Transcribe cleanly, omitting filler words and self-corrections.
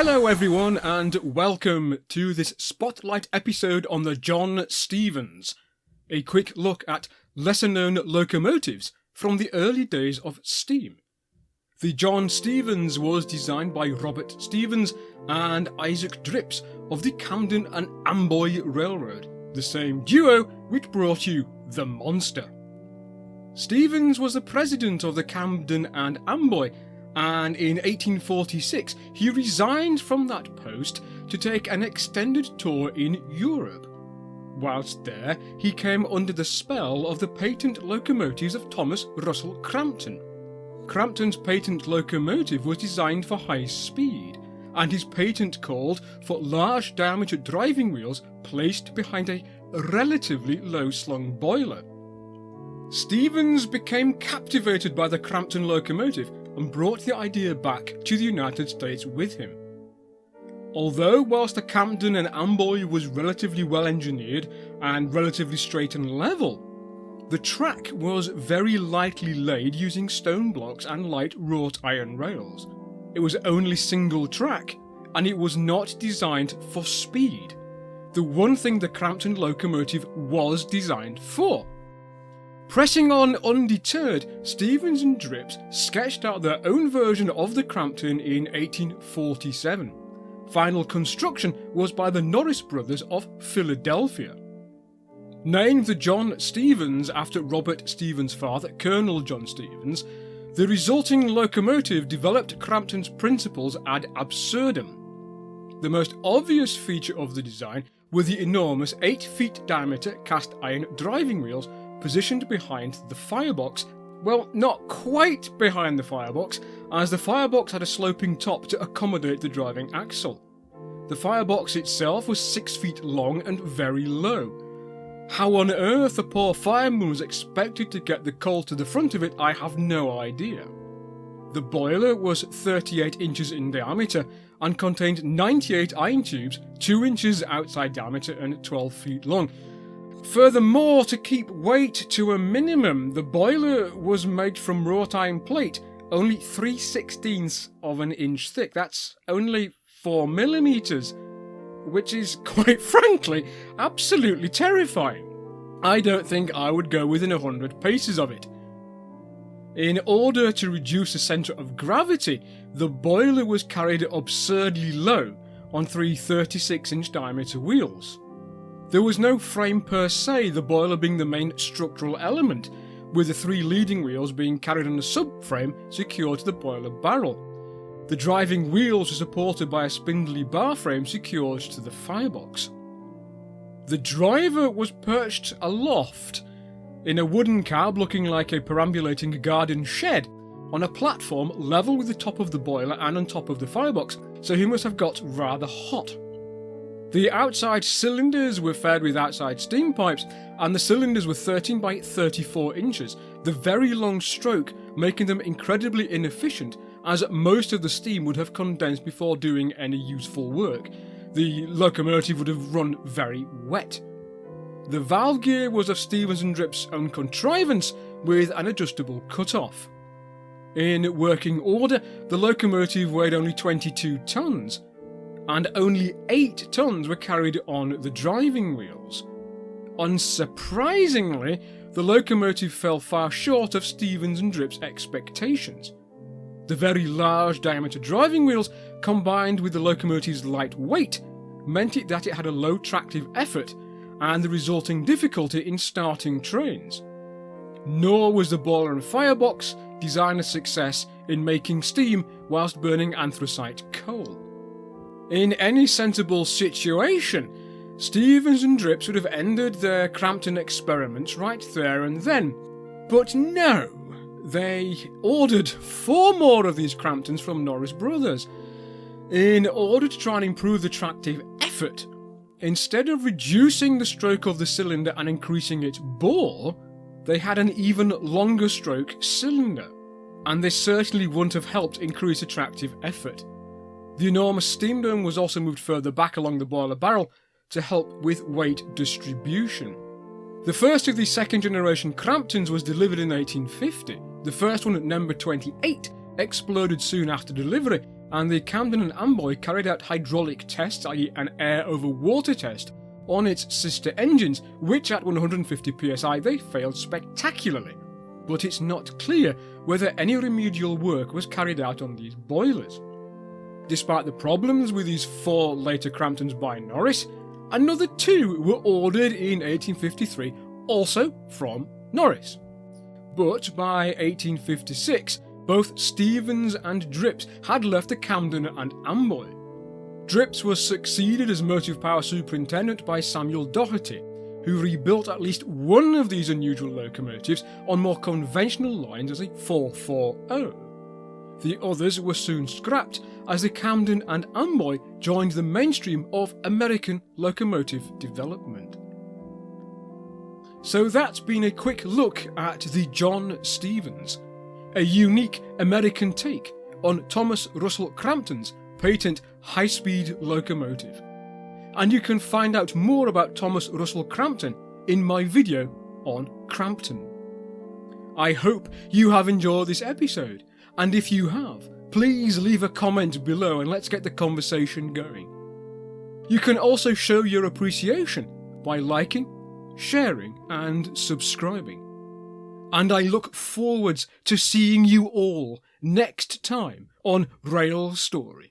Hello everyone and welcome to this spotlight episode on the John Stevens. A quick look at lesser known locomotives from the early days of steam. The John Stevens was designed by Robert Stevens and Isaac Drips of the Camden and Amboy Railroad, the same duo which brought you the Monster. Stevens was the president of the Camden and Amboy, and in 1846 he resigned from that post to take an extended tour in Europe. Whilst there, he came under the spell of the patent locomotives of Thomas Russell Crampton. Crampton's patent locomotive was designed for high speed, and his patent called for large diameter driving wheels placed behind a relatively low slung boiler. Stevens became captivated by the Crampton locomotive and brought the idea back to the United States with him. Although whilst the Camden and Amboy was relatively well engineered and relatively straight and level, the track was very lightly laid using stone blocks and light wrought iron rails. It was only single track, and it was not designed for speed, the one thing the Crampton locomotive was designed for. Pressing on undeterred, Stevens and Drips sketched out their own version of the Crampton in 1847. Final construction was by the Norris brothers of Philadelphia. Named the John Stevens after Robert Stevens' father, Colonel John Stevens, the resulting locomotive developed Crampton's principles ad absurdum. The most obvious feature of the design were the enormous 8 feet diameter cast iron driving wheels positioned behind the firebox. Well, not quite behind the firebox, as the firebox had a sloping top to accommodate the driving axle. The firebox itself was 6 feet long and very low. How on earth the poor fireman was expected to get the coal to the front of it, I have no idea. The boiler was 38 inches in diameter and contained 98 iron tubes, 2 inches outside diameter and 12 feet long. Furthermore, to keep weight to a minimum, the boiler was made from wrought iron plate, only 3/16 of an inch thick. That's only 4 millimeters, which is, quite frankly, absolutely terrifying. I don't think I would go within 100 paces of it. In order to reduce the centre of gravity, the boiler was carried absurdly low on 3 36-inch diameter wheels. There was no frame per se, the boiler being the main structural element, with the 3 leading wheels being carried on a subframe secured to the boiler barrel. The driving wheels were supported by a spindly bar frame secured to the firebox. The driver was perched aloft in a wooden cab looking like a perambulating garden shed on a platform level with the top of the boiler and on top of the firebox, so he must have got rather hot. The outside cylinders were fed with outside steam pipes, and the cylinders were 13 by 34 inches, the very long stroke making them incredibly inefficient, as most of the steam would have condensed before doing any useful work. The locomotive would have run very wet. The valve gear was of Stevens and Drips' own contrivance, with an adjustable cut-off. In working order, the locomotive weighed only 22 tons, and only 8 tons were carried on the driving wheels. Unsurprisingly, the locomotive fell far short of Stevens and Drips' expectations. The very large diameter driving wheels, combined with the locomotive's light weight, meant that it had a low tractive effort and the resulting difficulty in starting trains. Nor was the boiler and firebox design a success in making steam whilst burning anthracite coal. In any sensible situation, Stevens and Drips would have ended their Crampton experiments right there and then. But no, they ordered 4 more of these Cramptons from Norris Brothers. In order to try and improve the tractive effort, instead of reducing the stroke of the cylinder and increasing its bore, they had an even longer stroke cylinder, and this certainly wouldn't have helped increase the tractive effort. The enormous steam dome was also moved further back along the boiler barrel to help with weight distribution. The first of these second generation Cramptons was delivered in 1850. The first one at number 28 exploded soon after delivery, and the Camden and Amboy carried out hydraulic tests, i.e. an air over water test, on its sister engines, which at 150 psi they failed spectacularly. But it's not clear whether any remedial work was carried out on these boilers. Despite the problems with these 4 later Cramptons by Norris, another 2 were ordered in 1853, also from Norris. But by 1856, both Stevens and Drips had left the Camden and Amboy. Drips was succeeded as motive power superintendent by Samuel Doherty, who rebuilt at least one of these unusual locomotives on more conventional lines as a 440. The others were soon scrapped as the Camden and Amboy joined the mainstream of American locomotive development. So that's been a quick look at the John Stevens, a unique American take on Thomas Russell Crampton's patent high-speed locomotive. And you can find out more about Thomas Russell Crampton in my video on Crampton. I hope you have enjoyed this episode, and if you have, please leave a comment below and let's get the conversation going. You can also show your appreciation by liking, sharing and subscribing. And I look forward to seeing you all next time on Rail Story.